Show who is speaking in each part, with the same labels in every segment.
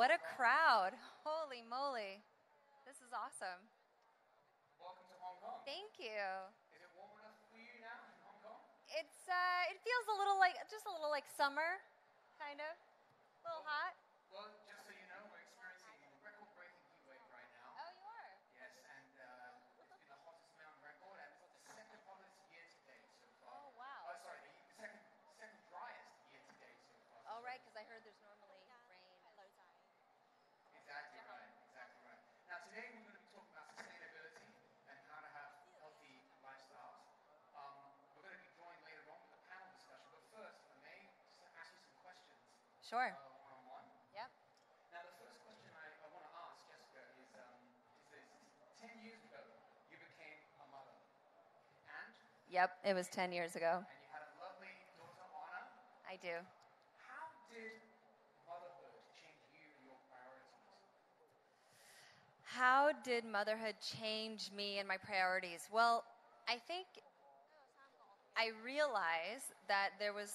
Speaker 1: what a crowd. Holy moly. This is awesome.
Speaker 2: Welcome to Hong Kong.
Speaker 1: Thank you.
Speaker 2: Is it warm enough for you now in Hong Kong?
Speaker 1: It feels just a little like summer, kind of. A little hot.
Speaker 2: Well, just so you know, we're experiencing a record-breaking heat wave right now.
Speaker 1: Oh, you are?
Speaker 2: Yes, and it's been the hottest amount on record, and it's the second hottest year to date so far.
Speaker 1: Oh, wow.
Speaker 2: Oh, sorry, the second driest year to date so far.
Speaker 1: Oh, right, because I heard there's normally rain at low tide.
Speaker 2: Exactly right, exactly right. Now, today we're going to be talking about sustainability and how to have healthy lifestyles. We're going to be joined later on with a panel discussion, but first, I may just ask you some questions.
Speaker 1: Sure.
Speaker 2: One-on-one.
Speaker 1: Yep.
Speaker 2: Now, the first question I want to ask, Jessica, is this. 10 years ago, you became a mother. And?
Speaker 1: Yep, it was 10 years ago.
Speaker 2: And you had a lovely daughter, Anna.
Speaker 1: I do.
Speaker 2: How did motherhood change you and your priorities?
Speaker 1: How did motherhood change me and my priorities? Well, I think I realized that there was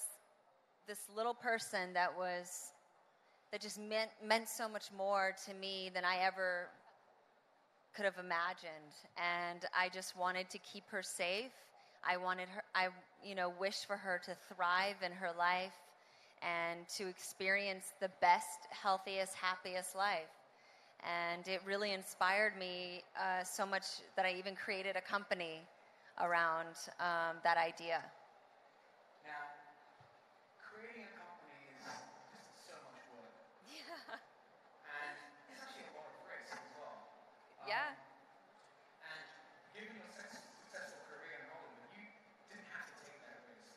Speaker 1: this little person that just meant so much more to me than I ever could have imagined. And I just wanted to keep her safe. I wished for her to thrive in her life and to experience the best, healthiest, happiest life. And it really inspired me so much that I even created a company around that idea.
Speaker 2: Now, creating a company is just so much work.
Speaker 1: Yeah.
Speaker 2: And it's actually a lot of risk as well.
Speaker 1: Yeah.
Speaker 2: And given your successful career in Hollywood, you didn't have to take that risk.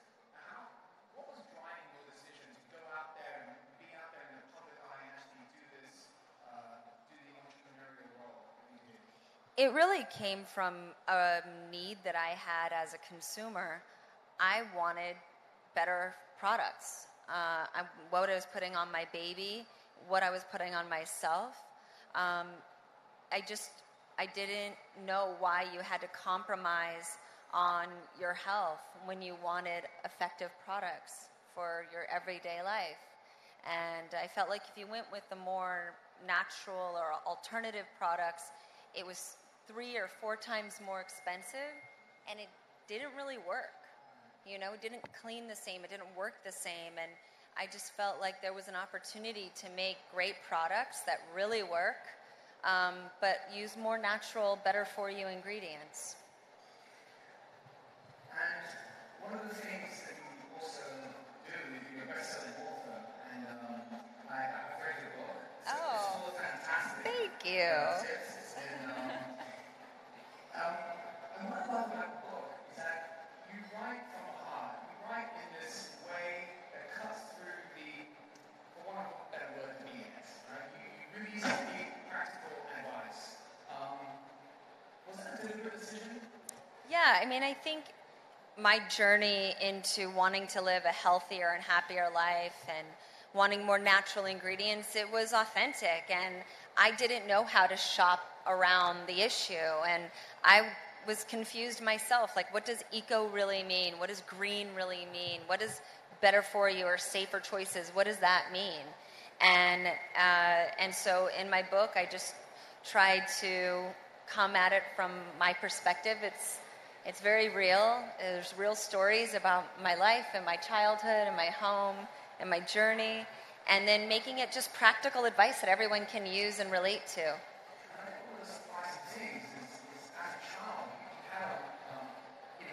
Speaker 2: What was driving your decision to go out there and be out there in the public eye and actually do this, do the entrepreneurial role that you did?
Speaker 1: It really came from a need that I had as a consumer. I wanted better products. What I was putting on my baby, what I was putting on myself. I didn't know why you had to compromise on your health when you wanted effective products for your everyday life. And I felt like if you went with the more natural or alternative products, it was 3 or 4 times more expensive, and it didn't really work. It didn't clean the same, it didn't work the same, and I just felt like there was an opportunity to make great products that really work, but use more natural, better for you ingredients.
Speaker 2: And one of the things that you also do is you're a best-selling author, and I've read your book. It's all fantastic.
Speaker 1: Thank you.
Speaker 2: And what I love about the book is that you write from the heart. You write in this way that cuts through for want of a better word, BS. Right? You really give practical advice. Was that a deliberate decision?
Speaker 1: Yeah, I think my journey into wanting to live a healthier and happier life and wanting more natural ingredients, it was authentic, and I didn't know how to shop around the issue, and I was confused myself, like, what does eco really mean? What does green really mean? What is better for you or safer choices? What does that mean? And so in my book, I just tried to come at it from my perspective. It's very real. There's real stories about my life and my childhood and my home and my journey, and then making it just practical advice that everyone can use and relate to.
Speaker 2: One of the surprising things is as a child, you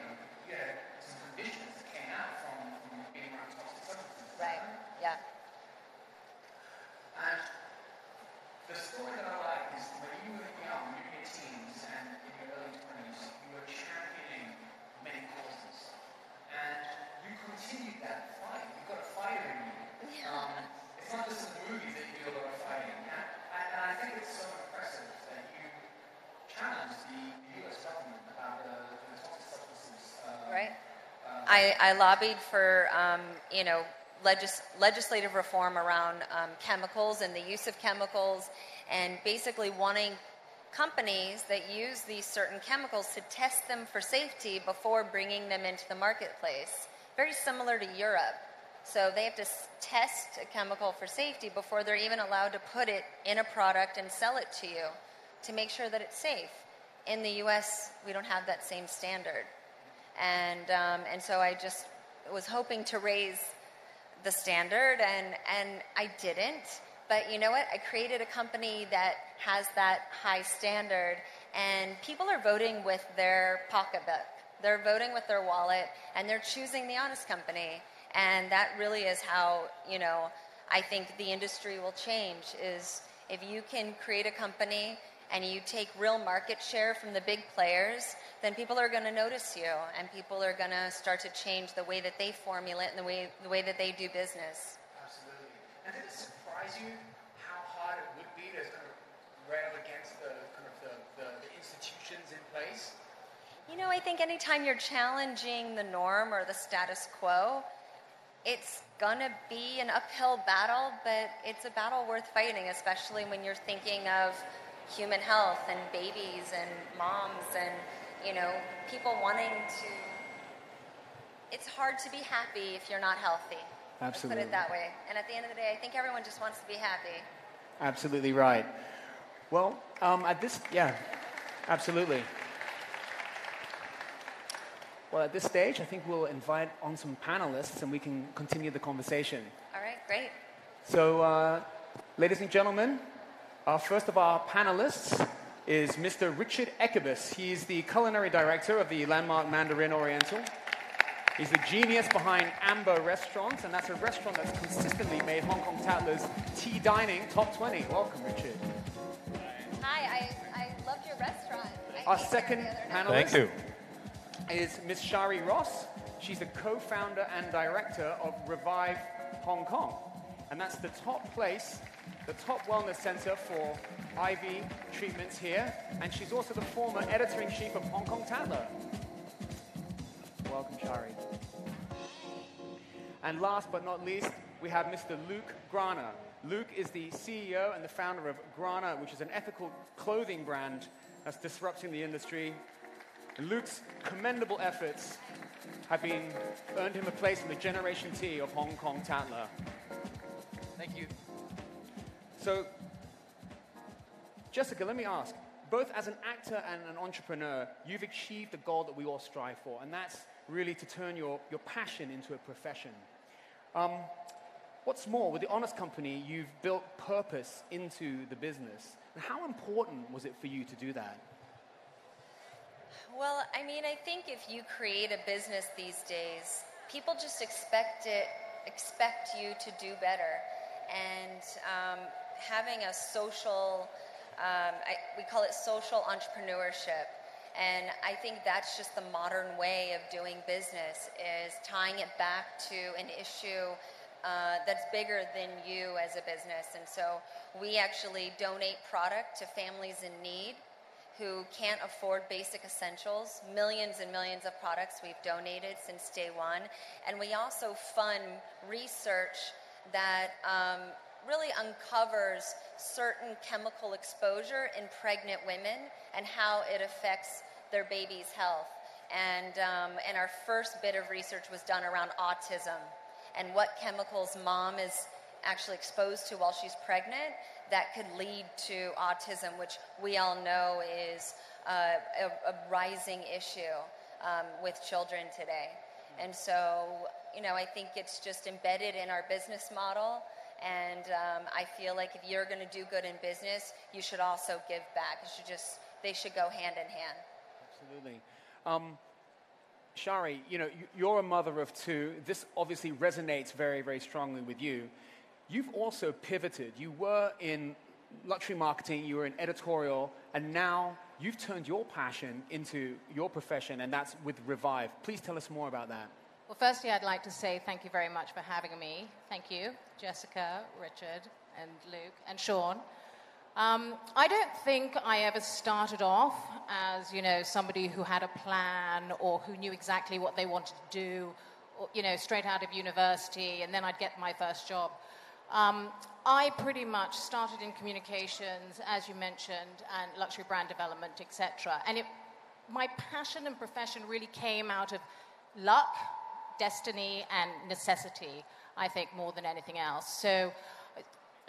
Speaker 2: had some conditions that came out from being around toxic substances.
Speaker 1: Right, yeah.
Speaker 2: And the story that I like is when you were young, you were in your teens and in your early 20s, you were championing many causes. And you continued that fight. You've got a fighter in you. It's not just in the movies that you do a lot of fighting. And I think it's so impressive that you challenged the U.S. government about the toxic substances.
Speaker 1: Right. I lobbied for, legislative reform around chemicals and the use of chemicals, and basically wanting companies that use these certain chemicals to test them for safety before bringing them into the marketplace. Very similar to Europe. So they have to test a chemical for safety before they're even allowed to put it in a product and sell it to you to make sure that it's safe. In the U.S., we don't have that same standard. And so I just was hoping to raise the standard, and I didn't. But you know what? I created a company that has that high standard, and people are voting with their pocketbook. They're voting with their wallet, and they're choosing the honest company. And that really is how, I think the industry will change, is if you can create a company and you take real market share from the big players, then people are going to notice you, and people are going to start to change the way that they formulate and the way that they do business.
Speaker 2: Absolutely. And did it surprise you how hard it would be to kind of rail against the institutions in place?
Speaker 1: I think anytime you're challenging the norm or the status quo, it's gonna be an uphill battle, but it's a battle worth fighting, especially when you're thinking of human health and babies and moms and, people wanting to... It's hard to be happy if you're not healthy.
Speaker 3: Absolutely.
Speaker 1: Let's put it that way. And at the end of the day, I think everyone just wants to be happy.
Speaker 3: Absolutely right. Well, absolutely. Well, at this stage, I think we'll invite on some panelists and we can continue the conversation.
Speaker 1: All right, great.
Speaker 3: So, ladies and gentlemen, our first of our panelists is Mr. Richard Ekebus. He's the culinary director of the landmark Mandarin Oriental. He's the genius behind Alba Restaurants, and that's a restaurant that's consistently made Hong Kong Tatler's tea dining top 20. Welcome, Richard.
Speaker 1: Hi, I loved your restaurant.
Speaker 3: Our second panelist.
Speaker 4: Thank you.
Speaker 3: Is Miss Shari Ross. She's the co-founder and director of Revive Hong Kong. And that's the top place, the top wellness center for IV treatments here. And she's also the former editor-in-chief of Hong Kong Tatler. Welcome, Shari. And last but not least, we have Mr. Luke Grana. Luke is the CEO and the founder of Grana, which is an ethical clothing brand that's disrupting the industry. And Luke's commendable efforts have earned him a place in the Generation T of Hong Kong Tatler.
Speaker 4: Thank you.
Speaker 3: So, Jessica, let me ask, both as an actor and an entrepreneur, you've achieved the goal that we all strive for, and that's really to turn your passion into a profession. What's more, with the Honest Company, you've built purpose into the business. And how important was it for you to do that?
Speaker 1: Well, I think if you create a business these days, people just expect you to do better. And having a social, we call it social entrepreneurship. And I think that's just the modern way of doing business, is tying it back to an issue that's bigger than you as a business. And so we actually donate product to families in need who can't afford basic essentials. Millions and millions of products we've donated since day one. And we also fund research that really uncovers certain chemical exposure in pregnant women and how it affects their baby's health. And our first bit of research was done around autism and what chemicals mom is actually exposed to while she's pregnant that could lead to autism, which we all know is a rising issue with children today. And so, I think it's just embedded in our business model. And I feel like if you're going to do good in business, you should also give back. They should go hand in hand.
Speaker 3: Absolutely. Shari, you're a mother of two. This obviously resonates very, very strongly with you. You've also pivoted. You were in luxury marketing, you were in editorial, and now you've turned your passion into your profession, and that's with Revive. Please tell us more about that.
Speaker 5: Well, firstly, I'd like to say thank you very much for having me. Thank you, Jessica, Richard, and Luke, and Sean. I don't think I ever started off as, somebody who had a plan or who knew exactly what they wanted to do, or, straight out of university, and then I'd get my first job. I pretty much started in communications, as you mentioned, and luxury brand development, etc. And my passion and profession really came out of luck, destiny, and necessity. I think, more than anything else. So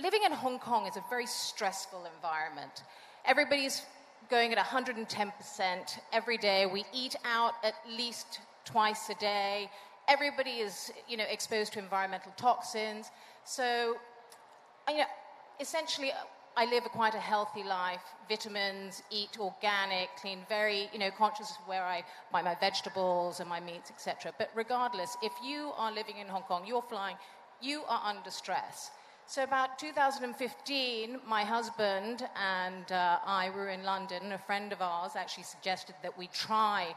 Speaker 5: living in Hong Kong is a very stressful environment. Everybody's going at 110% every day. We eat out at least twice a day. Everybody is, exposed to environmental toxins. So, essentially, I live quite a healthy life. Vitamins, eat organic, clean, very, conscious of where I buy my vegetables and my meats, etc. But regardless, if you are living in Hong Kong, you're flying, you are under stress. So about 2015, my husband and I were in London. A friend of ours actually suggested that we try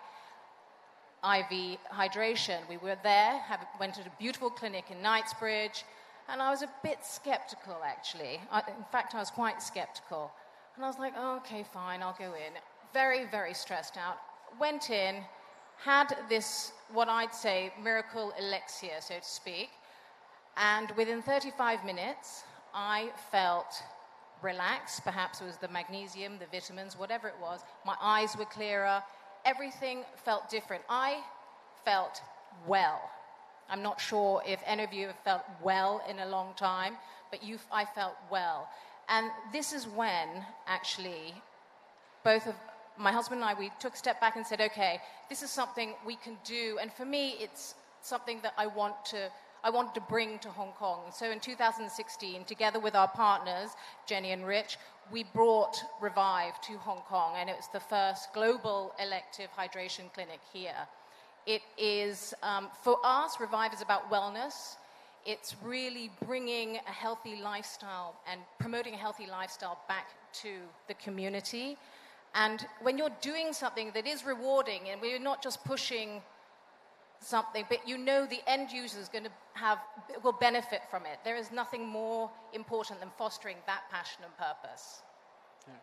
Speaker 5: IV hydration. We were there, went to a beautiful clinic in Knightsbridge, and I was a bit skeptical, actually. In fact, I was quite skeptical. And I was like, oh, okay, fine, I'll go in. Very, very stressed out. Went in, had this, what I'd say, miracle elixir, so to speak. And within 35 minutes, I felt relaxed. Perhaps it was the magnesium, the vitamins, whatever it was. My eyes were clearer. Everything felt different. I felt well. I'm not sure if any of you have felt well in a long time, but I felt well. And this is when, actually, both of my husband and I, we took a step back and said, okay, this is something we can do. And for me, it's something that I wanted to bring to Hong Kong. So in 2016, together with our partners, Jenny and Rich, we brought Revive to Hong Kong, and it was the first global elective hydration clinic here. It is, for us, Revive is about wellness. It's really bringing a healthy lifestyle and promoting a healthy lifestyle back to the community. And when you're doing something that is rewarding, and we're not just pushing something, but the end user is will benefit from it. There is nothing more important than fostering that passion and purpose.
Speaker 3: Yeah.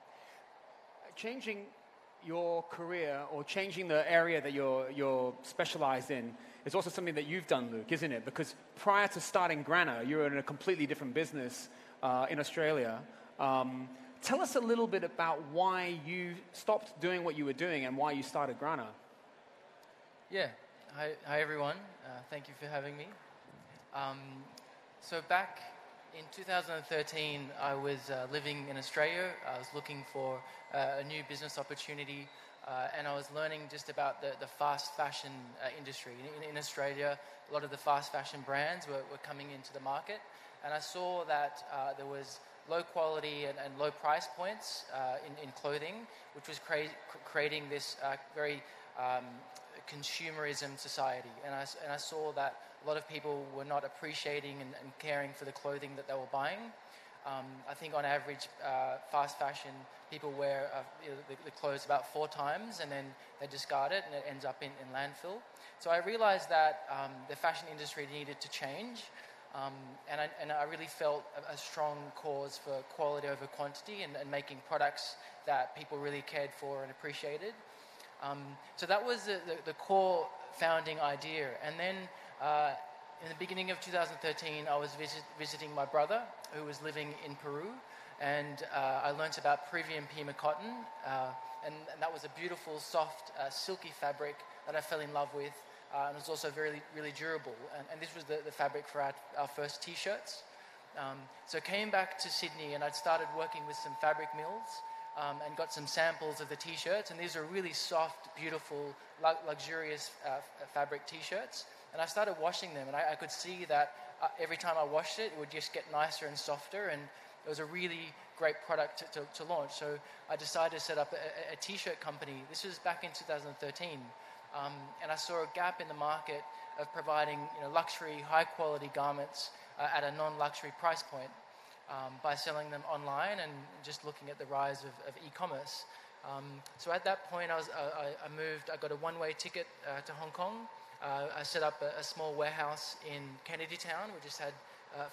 Speaker 3: Changing your career or changing the area that you're specialized in is also something that you've done, Luke, isn't it? Because prior to starting Grana, you were in a completely different business in Australia. Tell us a little bit about why you stopped doing what you were doing and why you started Grana.
Speaker 4: Yeah. Hi everyone. Thank you for having me. So back in 2013, I was living in Australia. I was looking for a new business opportunity, and I was learning just about the fast fashion industry. In Australia, a lot of the fast fashion brands were coming into the market, and I saw that there was low quality and low price points in clothing, which was creating this very consumerism society, and I saw that a lot of people were not appreciating and caring for the clothing that they were buying. I think on average, fast fashion, people wear the clothes about 4 times and then they discard it and it ends up in landfill. So I realized that the fashion industry needed to change, and I really felt a strong cause for quality over quantity and making products that people really cared for and appreciated. So that was the core founding idea. And then in the beginning of 2013, I was visiting my brother, who was living in Peru, and I learnt about Peruvian Pima cotton, and that was a beautiful, soft, silky fabric that I fell in love with, and it was also really durable. And this was the fabric for our first T-shirts. So I came back to Sydney, and I'd started working with some fabric mills, and got some samples of the T-shirts, and these are really soft, beautiful, luxurious fabric T-shirts. And I started washing them, and I could see that every time I washed it, it would just get nicer and softer, and it was a really great product to launch. So I decided to set up a T-shirt company. This was back in 2013, and I saw a gap in the market of providing luxury, high-quality garments at a non-luxury price point. By selling them online and just looking at the rise of e-commerce. So at that point, I moved. I got a one-way ticket to Hong Kong. I set up a small warehouse in Kennedy Town. We just had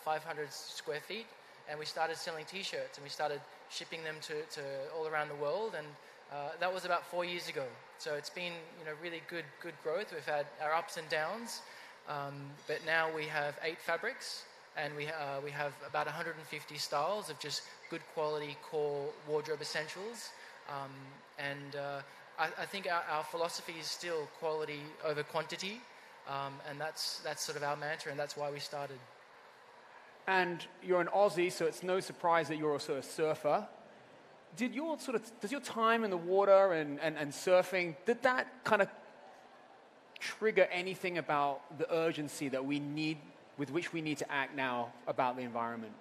Speaker 4: 500 square feet, and we started selling T-shirts, and we started shipping them to all around the world. And that was about 4 years ago. So it's been really good growth. We've had our ups and downs, but now we have 8 fabrics. And we have about 150 styles of just good quality core wardrobe essentials. I think our philosophy is still quality over quantity. And that's sort of our mantra, and that's why we started.
Speaker 3: And you're an Aussie, so it's no surprise that you're also a surfer. Does your time in the water and surfing, did that kind of trigger anything about the urgency that with which we need to act now about the environment?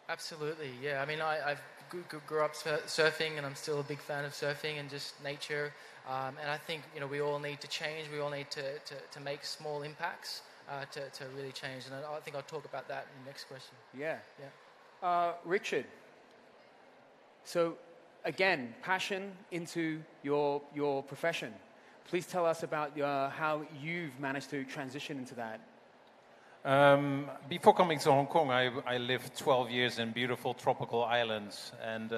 Speaker 4: Absolutely, yeah. I mean, I grew up surfing, and I'm still a big fan of surfing and just nature. And I think, we all need to change. We all need to make small impacts to really change. And I think I'll talk about that in the next question.
Speaker 3: Yeah. Richard, so again, passion into your profession. Please tell us about how you've managed to transition into that.
Speaker 6: Before coming to Hong Kong, I lived 12 years in beautiful tropical islands, and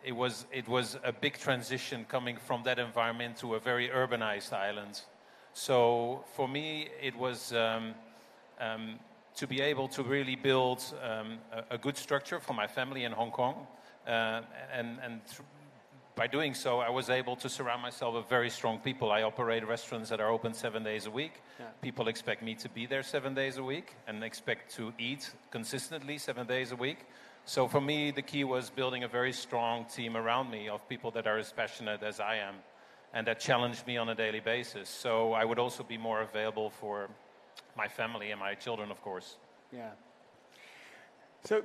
Speaker 6: it was a big transition coming from that environment to a very urbanized island. So for me, it was to be able to really build a good structure for my family in Hong Kong, by doing so, I was able to surround myself with very strong people. I operate restaurants that are open 7 days a week. Yeah. People expect me to be there 7 days a week and expect to eat consistently 7 days a week. So for me, the key was building a very strong team around me of people that are as passionate as I am and that challenge me on a daily basis. So I would also be more available for my family and my children, of course.
Speaker 3: Yeah. So,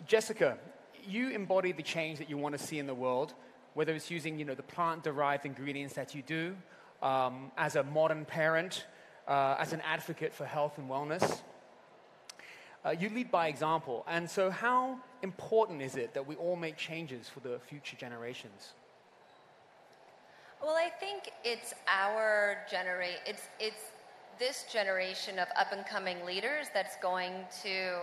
Speaker 3: Jessica, you embody the change that you want to see in the world, whether it's using, the plant-derived ingredients that you do, as a modern parent, as an advocate for health and wellness. You lead by example. And so how important is it that we all make changes for the future generations?
Speaker 1: Well, I think it's it's this generation of up-and-coming leaders that's going to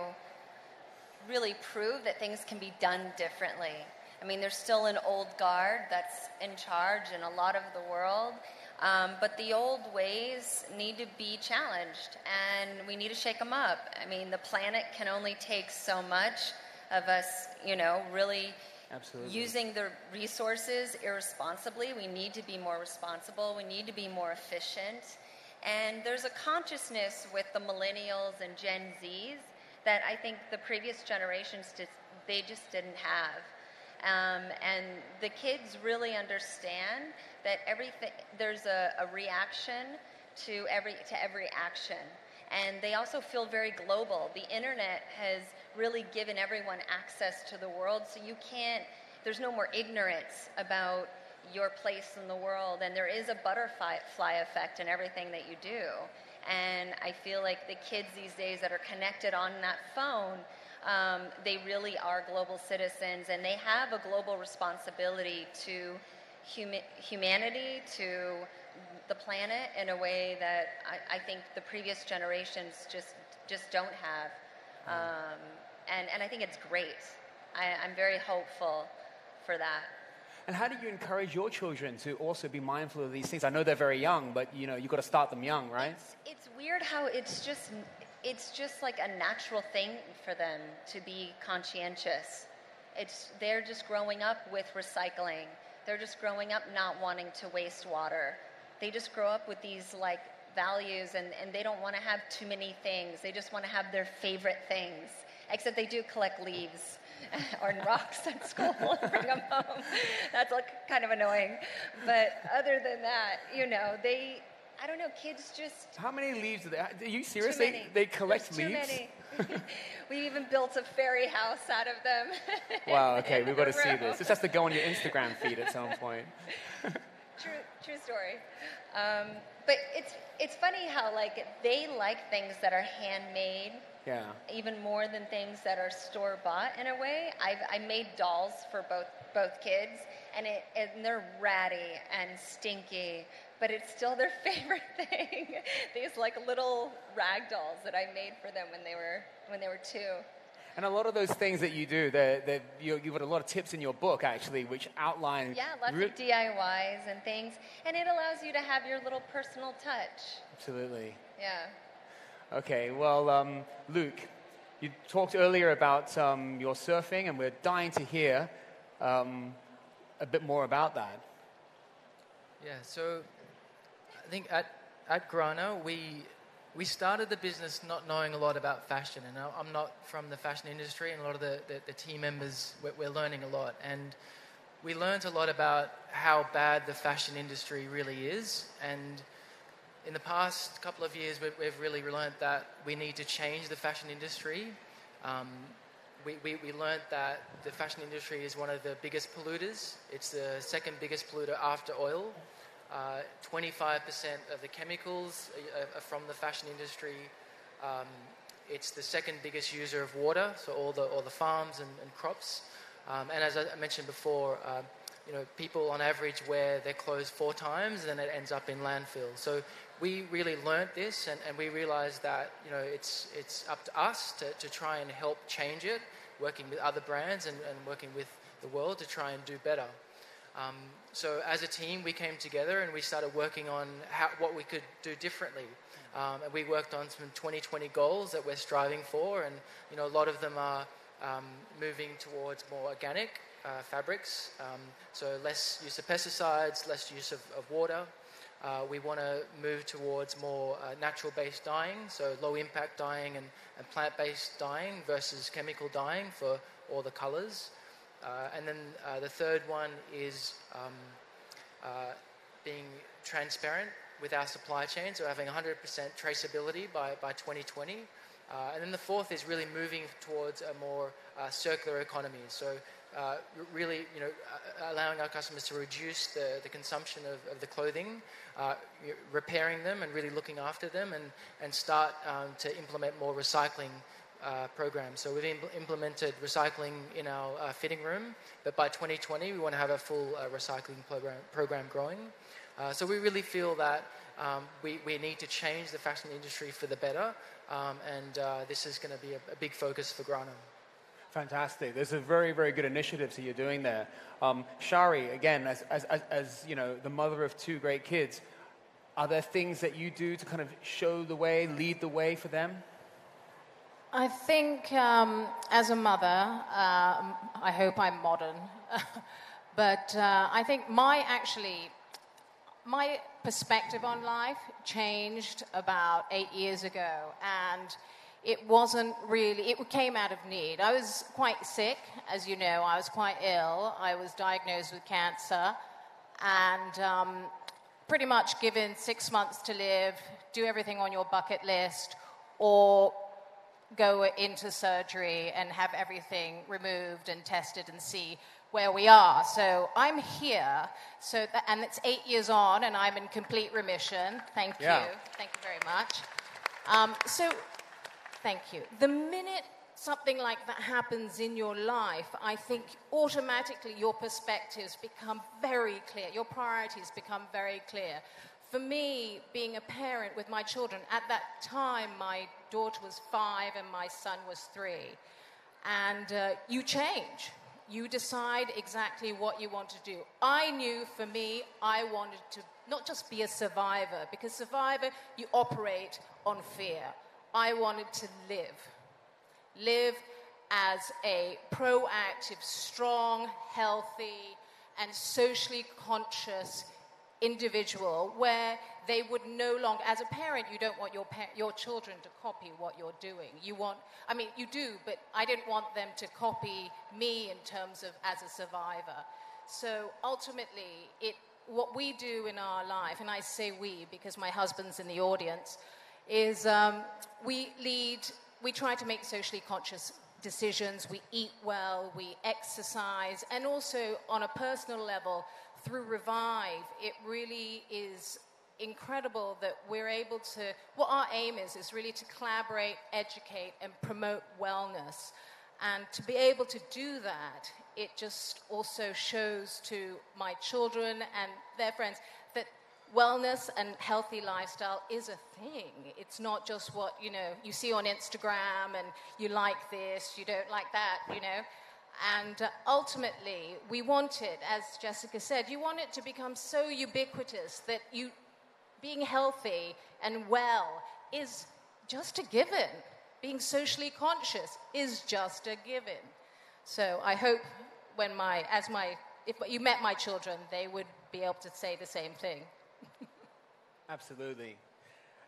Speaker 1: really prove that things can be done differently. I mean, there's still an old guard that's in charge in a lot of the world, but the old ways need to be challenged, and we need to shake them up. I mean, the planet can only take so much of us, really
Speaker 3: Absolutely.
Speaker 1: Using the resources irresponsibly. We need to be more responsible. We need to be more efficient. And there's a consciousness with the millennials and Gen Zs that I think the previous generations they just didn't have. And the kids really understand that there's a reaction to every action. And they also feel very global. The internet has really given everyone access to the world, so there's no more ignorance about your place in the world, and there is a butterfly effect in everything that you do. And I feel like the kids these days that are connected on that phone, they really are global citizens, and they have a global responsibility to humanity, to the planet, in a way that I think the previous generations just don't have. And I think it's great. I'm very hopeful for that.
Speaker 3: And how do you encourage your children to also be mindful of these things? I know they're very young, but you've got to start them young, right?
Speaker 1: It's weird how it's just like a natural thing for them to be conscientious. They're just growing up with recycling. They're just growing up not wanting to waste water. They just grow up with these values, and they don't want to have too many things. They just want to have their favorite things. Except they do collect leaves or rocks at school and bring them home. That's kind of annoying. But other than that, I don't know, kids just...
Speaker 3: How many leaves do they have? Are you serious?
Speaker 1: Too many.
Speaker 3: They collect
Speaker 1: There's
Speaker 3: leaves?
Speaker 1: Too many. We even built a fairy house out of them.
Speaker 3: Wow, okay, we've got to see this. This has to go on your Instagram feed at some point.
Speaker 1: True story. But it's funny how they like things that are handmade.
Speaker 3: Yeah.
Speaker 1: Even more than things that are store-bought in a way. I made dolls for both kids, and they're ratty and stinky, but it's still their favorite thing. These little rag dolls that I made for them when they were 2.
Speaker 3: And a lot of those things that you do, you've got a lot of tips in your book, actually, which outline...
Speaker 1: Yeah, lots of DIYs and things. And it allows you to have your little personal touch.
Speaker 3: Absolutely.
Speaker 1: Yeah.
Speaker 3: Okay, well, Luke, you talked earlier about your surfing, and we're dying to hear a bit more about that.
Speaker 4: Yeah, so I think at Grana, we we started the business not knowing a lot about fashion, and I'm not from the fashion industry, and a lot of the team members, we're learning a lot. And we learned a lot about how bad the fashion industry really is. And in the past couple of years, we've really learned that we need to change the fashion industry. We learned that the fashion industry is one of the biggest polluters. It's the second biggest polluter after oil. 25% of the chemicals are from the fashion industry. It's the second biggest user of water, so all the farms and crops. And as I mentioned before, people on average wear their clothes 4 times, and it ends up in landfill. So we really learnt this, and we realised that it's up to us to try and help change it, working with other brands and working with the world to try and do better. So as a team, we came together and we started working on what we could do differently. And we worked on some 2020 goals that we're striving for, and a lot of them are moving towards more organic fabrics, so less use of pesticides, less use of water. We want to move towards more natural-based dyeing, so low-impact dyeing and plant-based dyeing versus chemical dyeing for all the colours. And then the third one is being transparent with our supply chain, so having 100% traceability by 2020. And then the fourth is really moving towards a more circular economy. So really, allowing our customers to reduce the consumption of the clothing, repairing them and really looking after them, and start to implement more recycling programs. So we've implemented recycling in our fitting room, but by 2020 we want to have a full recycling program growing. So we really feel that we need to change the fashion industry for the better, and this is going to be a big focus for Grana.
Speaker 3: Fantastic. There's a very, very good initiatives that you're doing there. Shari, again, as the mother of 2 great kids, are there things that you do to kind of show the way, lead the way for them?
Speaker 5: I think as a mother, I hope I'm modern, but I think my perspective on life changed about 8 years ago, and it wasn't really, it came out of need. I was quite sick, as you know, I was quite ill. I was diagnosed with cancer, and pretty much given 6 months to live, do everything on your bucket list, or go into surgery and have everything removed and tested and see where we are. So I'm here, and it's 8 years on, and I'm in complete remission. Thank you. Thank you very much. Thank you. The minute something like that happens in your life, I think automatically your perspectives become very clear. Your priorities become very clear. For me, being a parent with my children, at that time, my daughter was 5 and my son was 3. And you change. You decide exactly what you want to do. I knew, for me, I wanted to not just be a survivor, because survivor, you operate on fear. I wanted to live as a proactive, strong, healthy, and socially conscious individual, where they would no longer, as a parent, you don't want your children to copy what you're doing. You do, but I didn't want them to copy me in terms of as a survivor. So ultimately, what we do in our life, and I say we because my husband's in the audience, is we try to make socially conscious decisions. We eat well, we exercise, and also on a personal level, through Revive, it really is incredible that we're able to, what our aim is really to collaborate, educate, and promote wellness. And to be able to do that, it just also shows to my children and their friends that wellness and healthy lifestyle is a thing. It's not just what, you see on Instagram and you like this, you don't like that, And ultimately, we want it, as Jessica said, you want it to become so ubiquitous that being healthy and well is just a given. Being socially conscious is just a given. So I hope if you met my children, they would be able to say the same thing.
Speaker 3: Absolutely.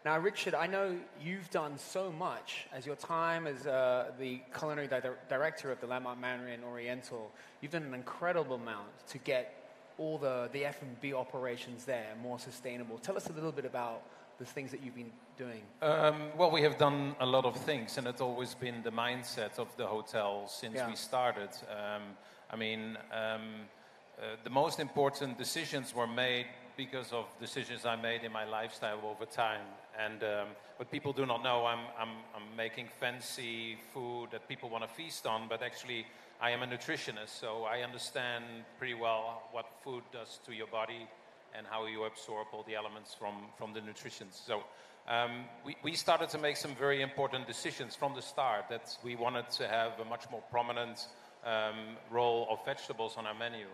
Speaker 3: Now, Richard, I know you've done so much as your time as the culinary director of the Landmark Mandarin Oriental. You've done an incredible amount to get all the F&B operations there more sustainable. Tell us a little bit about the things that you've been doing.
Speaker 6: Well, we have done a lot of things, and it's always been the mindset of the hotel since we started. The most important decisions were made because of decisions I made in my lifestyle over time. And what people do not know, I'm making fancy food that people want to feast on, but actually I am a nutritionist, so I understand pretty well what food does to your body and how you absorb all the elements from the nutrition. So we started to make some very important decisions from the start, that we wanted to have a much more prominent role of vegetables on our menu.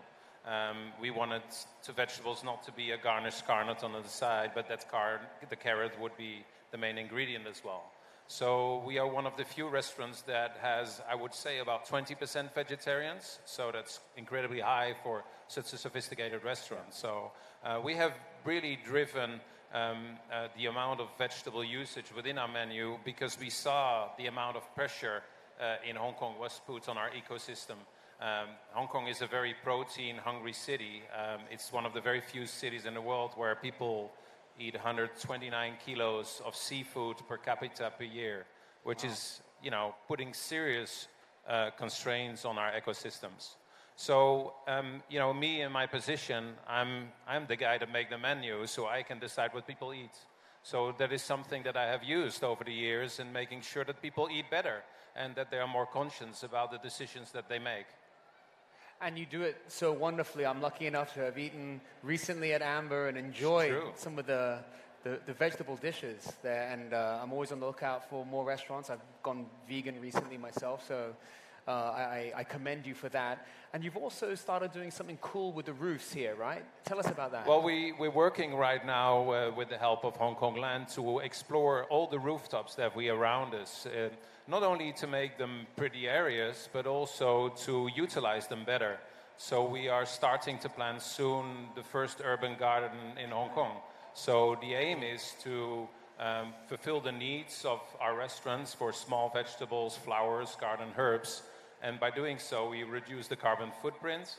Speaker 6: We wanted vegetables not to be a garnished carrot on the side, but that the carrot would be the main ingredient as well. So we are one of the few restaurants that has, I would say, about 20% vegetarians. So that's incredibly high for such a sophisticated restaurant. So we have really driven the amount of vegetable usage within our menu because we saw the amount of pressure in Hong Kong was put on our ecosystem. Hong Kong is a very protein-hungry city. It's one of the very few cities in the world where people eat 129 kilos of seafood per capita per year, which is, putting serious constraints on our ecosystems. So, me in my position, I'm the guy that make the menu, so I can decide what people eat. So that is something that I have used over the years in making sure that people eat better and that they are more conscious about the decisions that they make.
Speaker 3: And you do it so wonderfully. I'm lucky enough to have eaten recently at Amber and enjoyed some of the vegetable dishes there. And I'm always on the lookout for more restaurants. I've gone vegan recently myself, so I commend you for that. And you've also started doing something cool with the roofs here, right? Tell us about that.
Speaker 6: Well, we're working right now with the help of Hong Kong Land to explore all the rooftops that we around us. Not only to make them pretty areas, but also to utilize them better. So we are starting to plan soon the first urban garden in Hong Kong. So the aim is to fulfill the needs of our restaurants for small vegetables, flowers, garden herbs. And by doing so, we reduce the carbon footprint.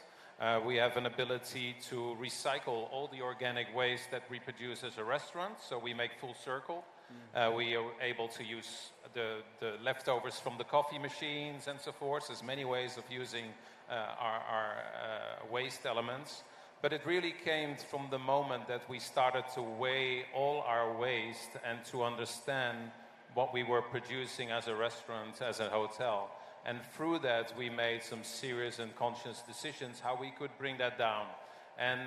Speaker 6: We have an ability to recycle all the organic waste that we produce as a restaurant. So we make full circle. We are able to use the leftovers from the coffee machines and so forth. There's many ways of using our waste elements. But it really came from the moment that we started to weigh all our waste and to understand what we were producing as a restaurant, as a hotel. And through that, we made some serious and conscious decisions how we could bring that down. And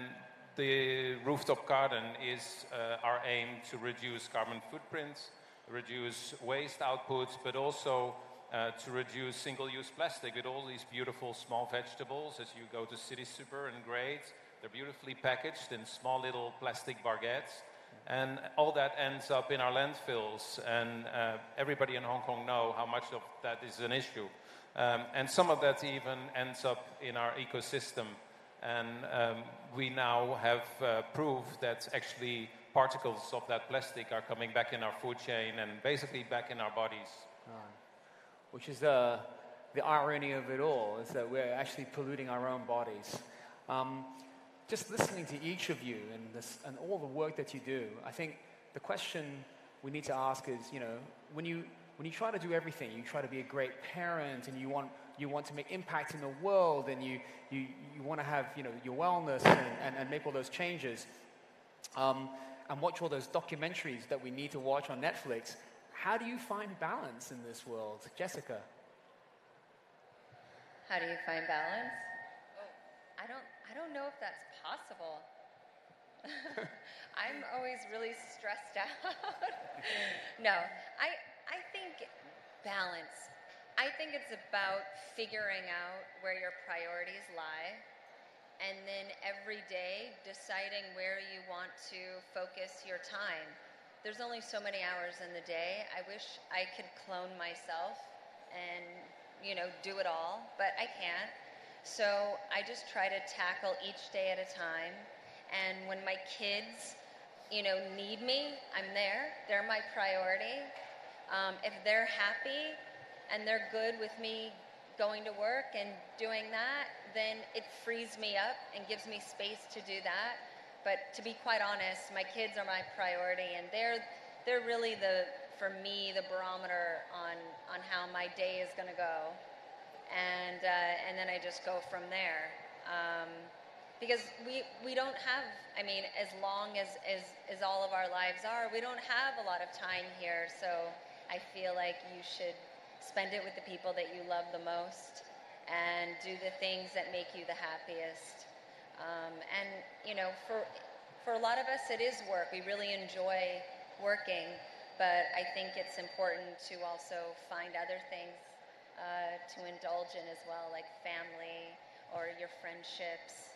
Speaker 6: the rooftop garden is our aim to reduce carbon footprints, reduce waste outputs, but also to reduce single-use plastic with all these beautiful small vegetables. As you go to City Super and Great, they're beautifully packaged in small little plastic baguettes. And all that ends up in our landfills. And everybody in Hong Kong know how much of that is an issue. And some of that even ends up in our ecosystem. And we now have proof that actually particles of that plastic are coming back in our food chain and basically back in our bodies.
Speaker 3: Which is the irony of it all, is that we're actually polluting our own bodies. Just listening to each of you and all the work that you do, I think the question we need to ask is, when you try to do everything, you try to be a great parent, and you want to make impact in the world, and you want to have your wellness and make all those changes, and watch all those documentaries that we need to watch on Netflix. How do you find balance in this world, Jessica?
Speaker 1: How do you find balance? I don't know if that's possible. I'm always really stressed out. No, I think balance. I think it's about figuring out where your priorities lie, and then every day deciding where you want to focus your time. There's only so many hours in the day. I wish I could clone myself and, do it all, but I can't. So I just try to tackle each day at a time. And when my kids need me, I'm there. They're my priority. If they're happy and they're good with me going to work and doing that, then it frees me up and gives me space to do that. But to be quite honest, my kids are my priority, and they're really for me, the barometer on how my day is going to go, and then I just go from there. Because we don't have, as long as all of our lives are, we don't have a lot of time here. So I feel like you should spend it with the people that you love the most, and do the things that make you the happiest. For a lot of us, it is work. We really enjoy working, but I think it's important to also find other things to indulge in as well, like family or your friendships,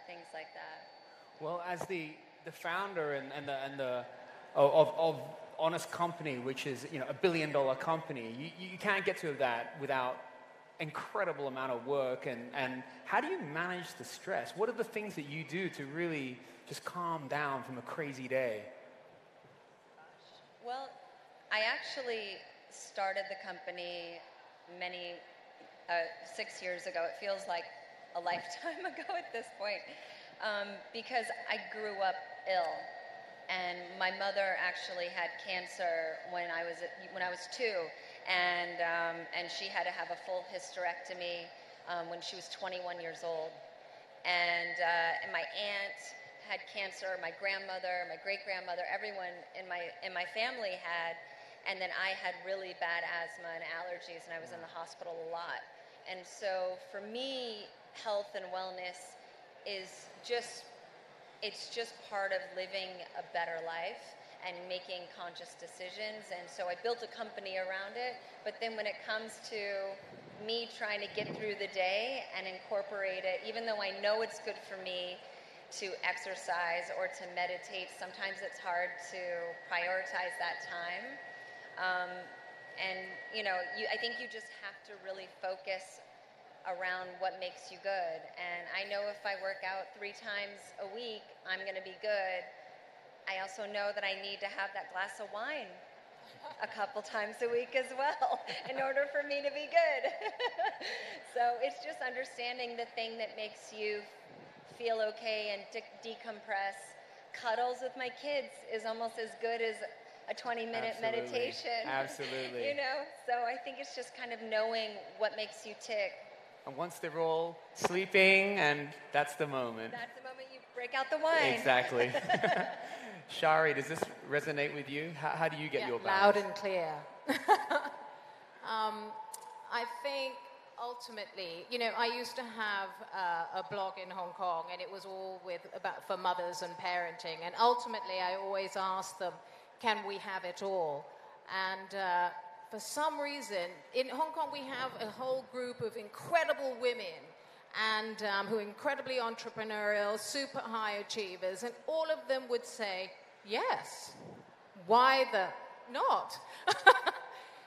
Speaker 1: things like that.
Speaker 3: Well, as the founder of Honest Company, which is $1 billion company, you can't get to that without incredible amount of work. And how do you manage the stress? What are the things that you do to really just calm down from a crazy day?
Speaker 1: Well, I actually started the company 6 years ago. It feels like a lifetime ago at this point, because I grew up ill, and my mother actually had cancer when I was 2, and she had to have a full hysterectomy when she was 21 years old, and my aunt had cancer, my grandmother, my great-grandmother, everyone in my family had, and then I had really bad asthma and allergies, and I was in the hospital a lot. And so for me, health and wellness is just part of living a better life and making conscious decisions. And so I built a company around it, but then when it comes to me trying to get through the day and incorporate it, even though I know it's good for me to exercise or to meditate, sometimes it's hard to prioritize that time. I think you just have to really focus around what makes you good. And I know if I work out 3 times a week, I'm going to be good. I also know that I need to have that glass of wine a couple times a week as well in order for me to be good. So it's just understanding the thing that makes you feel okay and decompress. Cuddles with my kids is almost as good as a 20-minute meditation.
Speaker 3: Absolutely.
Speaker 1: So I think it's just kind of knowing what makes you tick.
Speaker 3: And once they're all sleeping, and that's the moment.
Speaker 1: That's the moment you break out the wine.
Speaker 3: Exactly. Shari, does this resonate with you? How do you get your balance?
Speaker 5: Loud and clear. I think ultimately, I used to have a blog in Hong Kong, and it was all for mothers and parenting. And ultimately, I always asked them, can we have it all? And for some reason, in Hong Kong, we have a whole group of incredible women and who are incredibly entrepreneurial, super high achievers, and all of them would say, yes, why the not?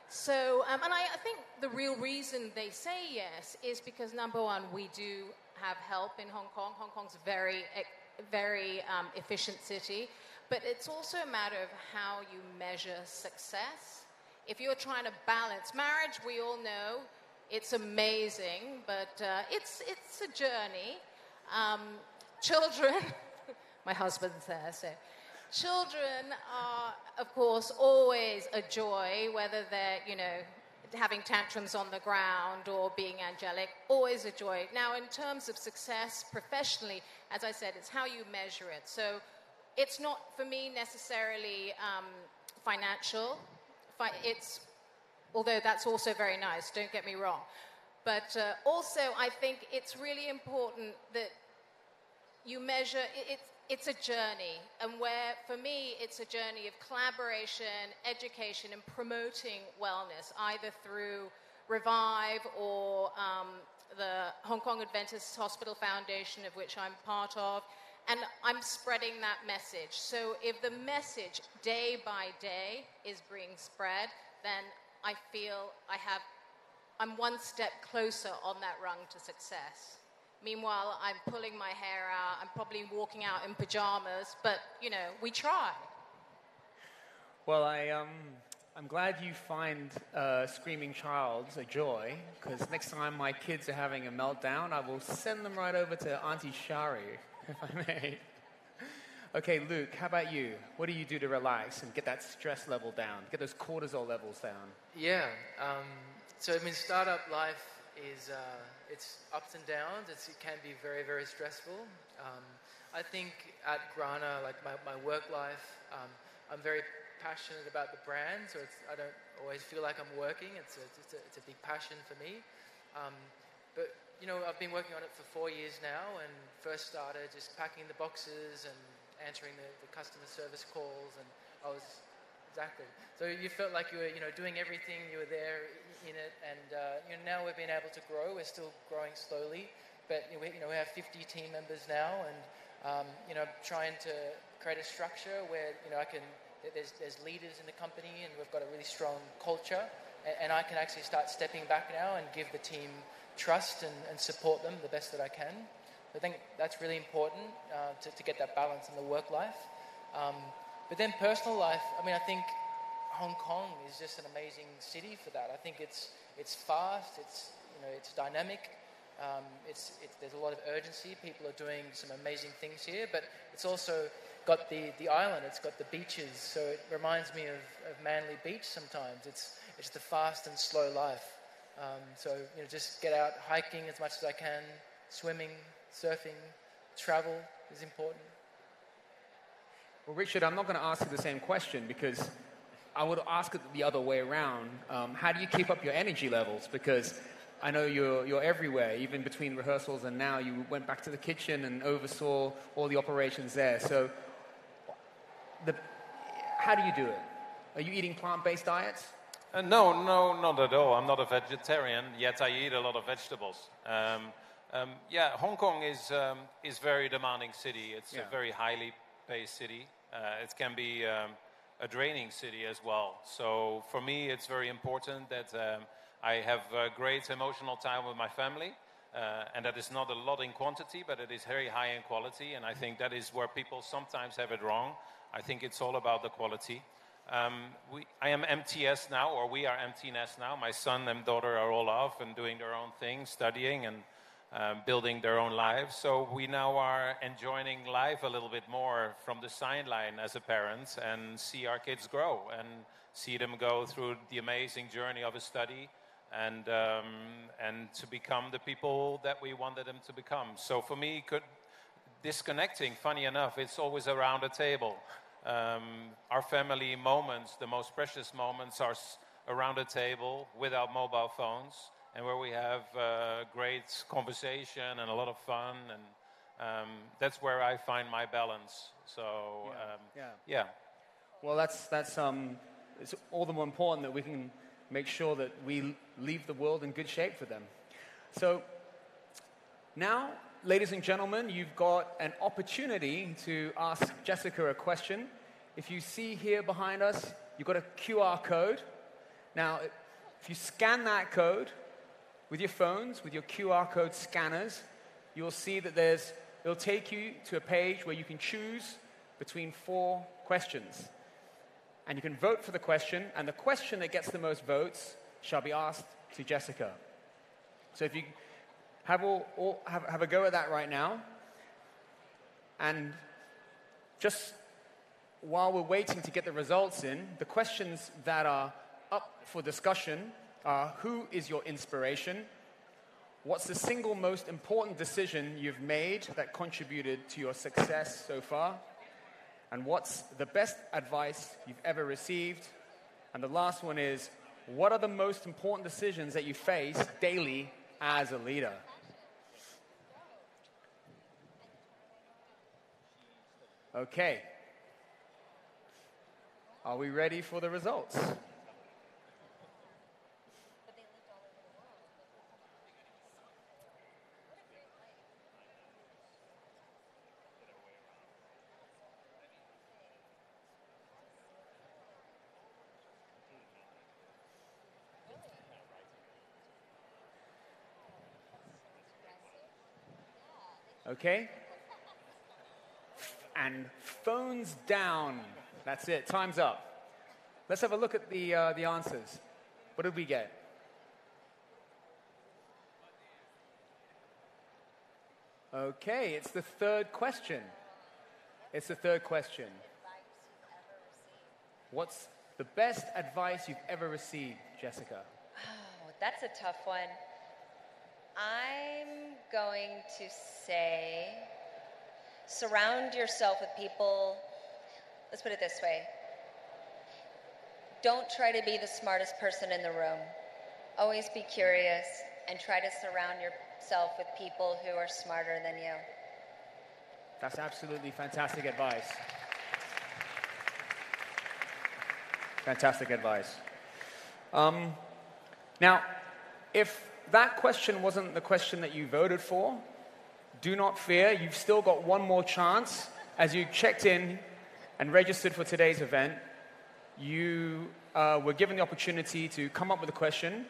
Speaker 5: So, and I think the real reason they say yes is because, number one, we do have help in Hong Kong. Hong Kong's a very, very efficient city, but it's also a matter of how you measure success. If you're trying to balance marriage, we all know it's amazing, but it's a journey. Children, my husband's there, so children are, of course, always a joy, whether they're, having tantrums on the ground or being angelic, always a joy. Now, in terms of success professionally, as I said, it's how you measure it. So it's not, for me, necessarily financial. Although that's also very nice, don't get me wrong. But also, I think it's really important that you measure, it's a journey. And where, for me, it's a journey of collaboration, education, and promoting wellness, either through Revive or the Hong Kong Adventist Hospital Foundation, of which I'm part of. And I'm spreading that message. So if the message day by day is being spread, then I feel I'm one step closer on that rung to success. Meanwhile, I'm pulling my hair out. I'm probably walking out in pajamas. But, you know, we try.
Speaker 3: Well, I'm glad you find screaming child a joy, because next time my kids are having a meltdown, I will send them right over to Auntie Shari, if I may. Okay, Luke, how about you? What do you do to relax and get that stress level down, get those cortisol levels down?
Speaker 4: Yeah. So, I mean, startup life is, it's ups and downs. It can be very, very stressful. I think at Grana, like my work life, I'm very passionate about the brand, so I don't always feel like I'm working. It's a big passion for me. But, you know, I've been working on it for 4 years now, and first started just packing the boxes and answering the customer service calls, and I was, exactly. So you felt like you were, you know, doing everything, you were there in it, and, you know, now we've been able to grow. We're still growing slowly, but, we have 50 team members now, and, you know, trying to create a structure where, you know, there's leaders in the company, and we've got a really strong culture, and I can actually start stepping back now and give the team trust and support them the best that I can. I think that's really important to get that balance in the work life. But then personal life, I mean, I think Hong Kong is just an amazing city for that. I think it's fast, it's dynamic, there's a lot of urgency. People are doing some amazing things here, but it's also got the island, it's got the beaches, so it reminds me of Manly Beach sometimes. It's the fast and slow life. So, you know, just get out hiking as much as I can, swimming, surfing, travel is important.
Speaker 3: Well, Richard, I'm not going to ask you the same question, because I would ask it the other way around. How do you keep up your energy levels? Because I know you're everywhere, even between rehearsals and now. You went back to the kitchen and oversaw all the operations there. So how do you do it? Are you eating plant-based diets?
Speaker 6: No, not at all. I'm not a vegetarian, yet I eat a lot of vegetables. Yeah, Hong Kong is very demanding city. It's a very highly paced city. It can be a draining city as well. So for me, it's very important that I have great emotional time with my family. And that is not a lot in quantity, but it is very high in quality. And I think that is where people sometimes have it wrong. I think it's all about the quality. I am MTS now, or we are empty nest now. My son and daughter are all off and doing their own thing, studying and building their own lives. So we now are enjoying life a little bit more from the sideline as a parent, and see our kids grow and see them go through the amazing journey of a study and to become the people that we wanted them to become. So for me, disconnecting, funny enough, it's always around a table. Our family moments, the most precious moments, are around a table without mobile phones, and where we have great conversation and a lot of fun, and that's where I find my balance. So yeah.
Speaker 3: Well, that's it's all the more important that we can make sure that we leave the world in good shape for them. So now, ladies and gentlemen, you've got an opportunity to ask Jessica a question. If you see here behind us, you've got a QR code. Now, if you scan that code with your phones, with your QR code scanners, you'll see that it'll take you to a page where you can choose between 4 questions. And you can vote for the question, and the question that gets the most votes shall be asked to Jessica. So if you have a go at that right now. And just while we're waiting to get the results in, the questions that are up for discussion are: who is your inspiration? What's the single most important decision you've made that contributed to your success so far? And what's the best advice you've ever received? And the last one is: what are the most important decisions that you face daily as a leader? Okay. Are we ready for the results? Okay? And phones down. That's it. Time's up. Let's have a look at the answers. What did we get? Okay, it's the third question. It's the third question. What's the best advice you've ever received, Jessica?
Speaker 1: Oh, that's a tough one. I'm going to say surround yourself with people. Let's put it this way. Don't try to be the smartest person in the room. Always be curious and try to surround yourself with people who are smarter than you.
Speaker 3: That's absolutely fantastic advice. Fantastic advice. Now, if that question wasn't the question that you voted for, do not fear. You've still got one more chance. As you checked in and registered for today's event, you were given the opportunity to come up with a question,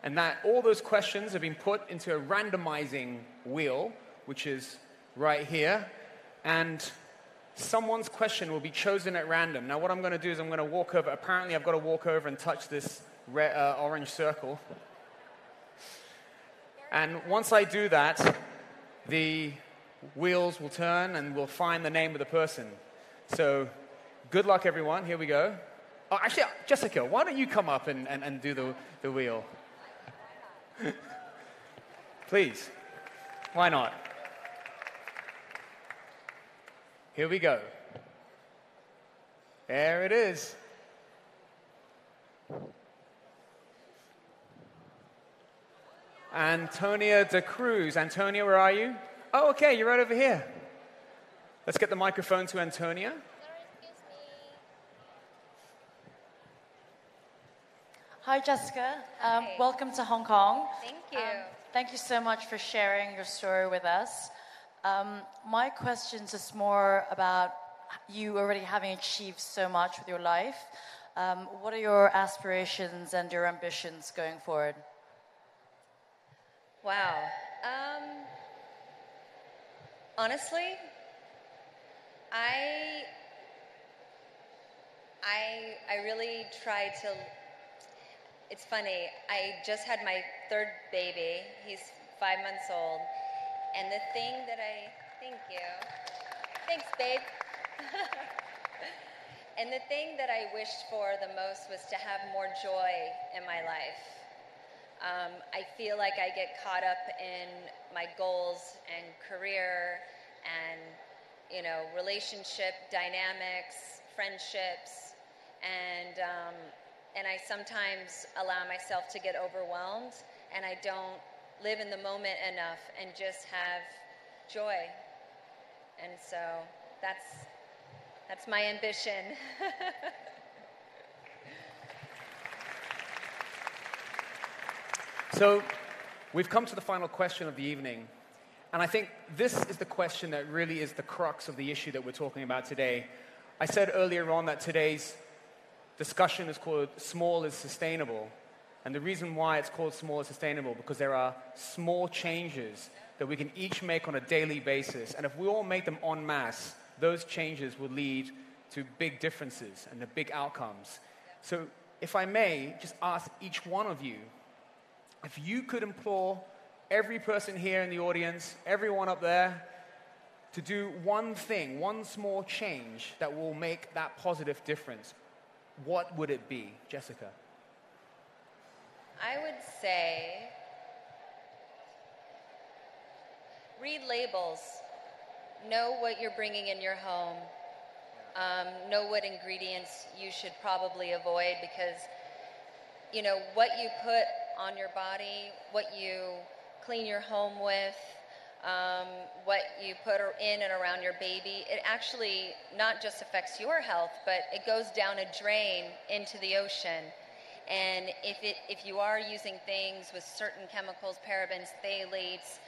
Speaker 3: and that all those questions have been put into a randomizing wheel, which is right here, and someone's question will be chosen at random. Now, what I'm going to do is I'm going to walk over. Apparently, I've got to walk over and touch this orange circle. And once I do that, the wheels will turn and we'll find the name of the person. So, good luck, everyone. Here we go. Oh, actually, Jessica, why don't you come up and do the wheel? Please. Why not? Here we go. There it is. Antonia de Cruz. Antonia, where are you? Oh, okay, you're right over here. Let's get the microphone to Antonia.
Speaker 7: Hi, Jessica.
Speaker 1: Hi.
Speaker 7: Welcome to Hong Kong.
Speaker 1: Thank you.
Speaker 7: Thank you so much for sharing your story with us. My questions is more about you already having achieved so much with your life. What are your aspirations and your ambitions going forward?
Speaker 1: Wow. Honestly, I really try to. It's funny. I just had my third baby. He's 5 months old, and the thing that thank you, thanks, babe. And the thing that I wished for the most was to have more joy in my life. I feel like I get caught up in my goals and career and, relationship dynamics, friendships, and I sometimes allow myself to get overwhelmed, and I don't live in the moment enough and just have joy. And so that's my ambition.
Speaker 3: So, we've come to the final question of the evening, and I think this is the question that really is the crux of the issue that we're talking about today. I said earlier on that today's discussion is called Small is Sustainable, and the reason why it's called Small is Sustainable because there are small changes that we can each make on a daily basis, and if we all make them en masse, those changes will lead to big differences and the big outcomes. So, if I may, just ask each one of you, if you could implore every person here in the audience, everyone up there, to do one thing, one small change that will make that positive difference, what would it be, Jessica?
Speaker 1: I would say read labels. Know what you're bringing in your home. Know what ingredients you should probably avoid because, what you put on your body, what you clean your home with, what you put in and around your baby, it actually not just affects your health, but it goes down a drain into the ocean. And if you are using things with certain chemicals, parabens, phthalates,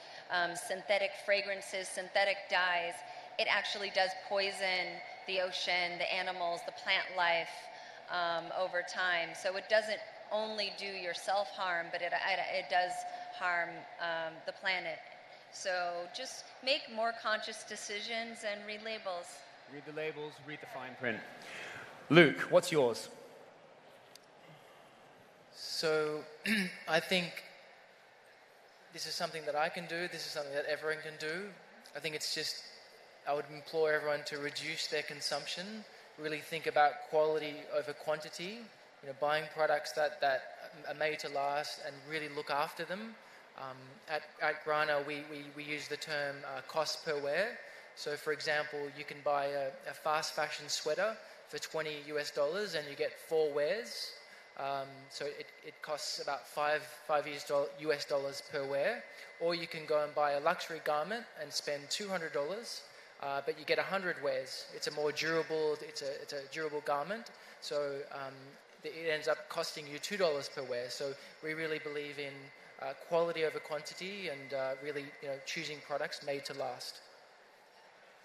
Speaker 1: synthetic fragrances, synthetic dyes, it actually does poison the ocean, the animals, the plant life over time. So it doesn't only do yourself harm, but it does harm the planet. So just make more conscious decisions and read labels.
Speaker 3: Read the labels, read the fine print. Luke, what's yours?
Speaker 4: So I think this is something that I can do. This is something that everyone can do. I think it's just, I would implore everyone to reduce their consumption, really think about quality over quantity, buying products that are made to last and really look after them. At Grana, we use the term cost per wear. So, for example, you can buy a fast fashion sweater for $20 and you get 4 wears. So it costs about $5 per wear. Or you can go and buy a luxury garment and spend $200, but you get 100 wears. It's a more durable, it's a durable garment. So it ends up costing you $2 per wear. So we really believe in quality over quantity and really choosing products made to last.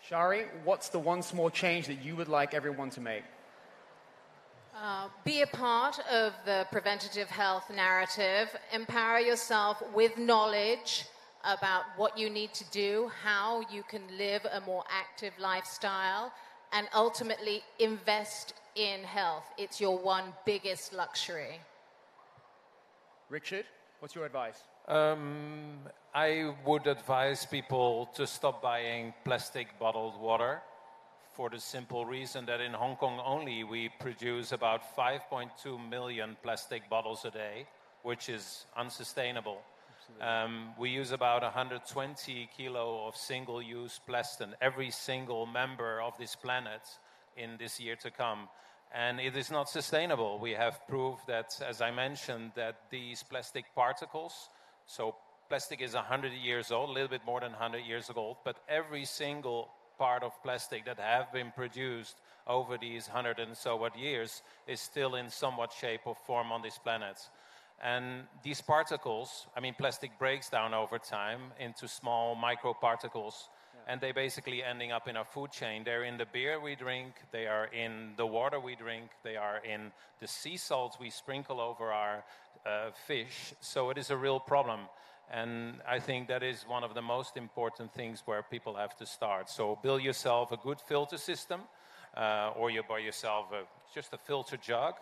Speaker 3: Shari, what's the one small change that you would like everyone to make?
Speaker 5: Be a part of the preventative health narrative. Empower yourself with knowledge about what you need to do, how you can live a more active lifestyle, and ultimately invest in health. It's your one biggest luxury.
Speaker 3: Richard, what's your advice?
Speaker 6: I would advise people to stop buying plastic bottled water for the simple reason that in Hong Kong only we produce about 5.2 million plastic bottles a day, which is unsustainable. We use about 120 kilo of single-use plastic, every single member of this planet in this year to come. And it is not sustainable. We have proof that, as I mentioned, that these plastic particles, so plastic is 100 years old, a little bit more than 100 years old, but every single part of plastic that have been produced over these 100 and so what years is still in somewhat shape or form on this planet. And these particles, plastic breaks down over time into small microparticles, and they basically ending up in our food chain. They're in the beer we drink, they are in the water we drink, they are in the sea salts we sprinkle over our fish. So it is a real problem. And I think that is one of the most important things where people have to start. So build yourself a good filter system, or you buy yourself just a filter jug.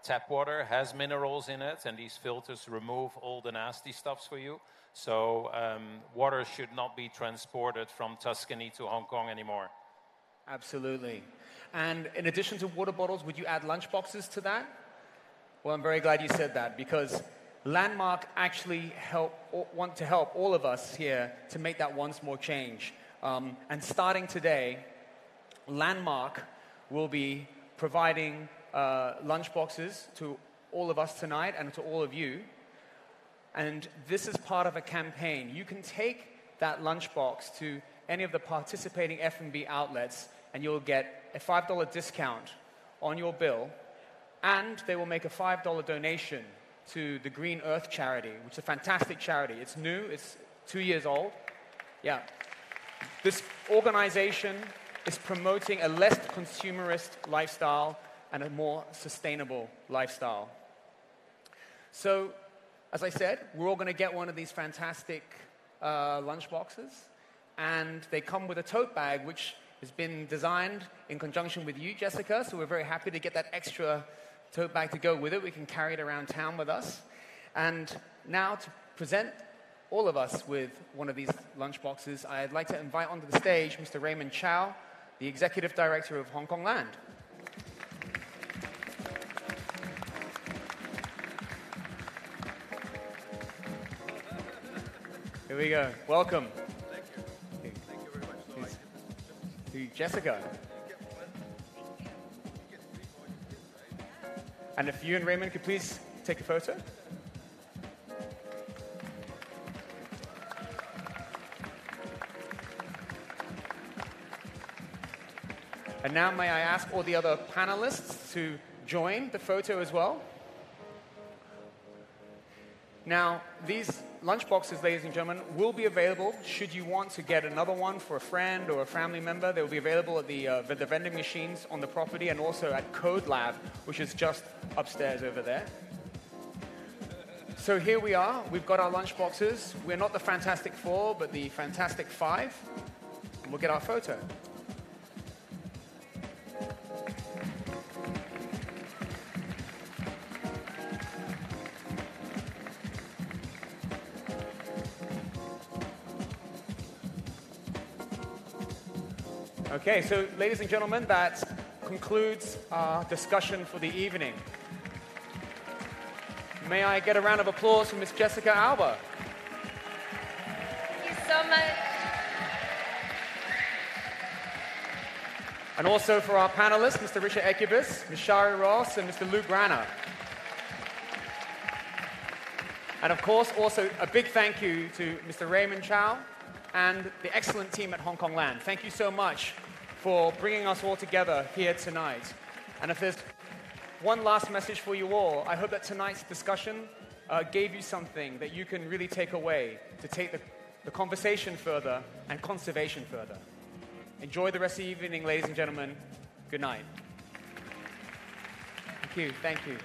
Speaker 6: Tap water has minerals in it, and these filters remove all the nasty stuffs for you. So water should not be transported from Tuscany to Hong Kong anymore.
Speaker 3: Absolutely. And in addition to water bottles, would you add lunch boxes to that? Well, I'm very glad you said that, because Landmark actually want to help all of us here to make that one small change. And starting today, Landmark will be providing lunch boxes to all of us tonight and to all of you. And this is part of a campaign. You can take that lunchbox to any of the participating F&B outlets, and you'll get a $5 discount on your bill, and they will make a $5 donation to the Green Earth charity, which is a fantastic charity. It's new, it's 2 years old. Yeah. This organization is promoting a less consumerist lifestyle and a more sustainable lifestyle. So, as I said, we're all going to get one of these fantastic lunch boxes, and they come with a tote bag, which has been designed in conjunction with you, Jessica, so we're very happy to get that extra tote bag to go with it. We can carry it around town with us. And now to present all of us with one of these lunch boxes, I'd like to invite onto the stage Mr. Raymond Chow, the Executive Director of Hong Kong Land. Here we go. Welcome.
Speaker 8: Thank you. Thank you very much.
Speaker 3: To Jessica. And if you and Raymond could please take a photo. And now may I ask all the other panelists to join the photo as well. Now, these lunch boxes, ladies and gentlemen, will be available should you want to get another one for a friend or a family member. They will be available at the vending machines on the property and also at Code Lab, which is just upstairs over there. So here we are. We've got our lunch boxes. We're not the Fantastic Four, but the Fantastic Five. And we'll get our photo. Okay, so ladies and gentlemen, that concludes our discussion for the evening. May I get a round of applause from Miss Jessica Alba?
Speaker 1: Thank you so much.
Speaker 3: And also for our panelists, Mr. Richard Ekibus, Ms. Shari Ross, and Mr. Luke Branner. And of course, also a big thank you to Mr. Raymond Chow and the excellent team at Hong Kong Land. Thank you so much for bringing us all together here tonight. And if there's one last message for you all, I hope that tonight's discussion gave you something that you can really take away to take the conversation further and conservation further. Enjoy the rest of the evening, ladies and gentlemen. Good night. Thank you. Thank you.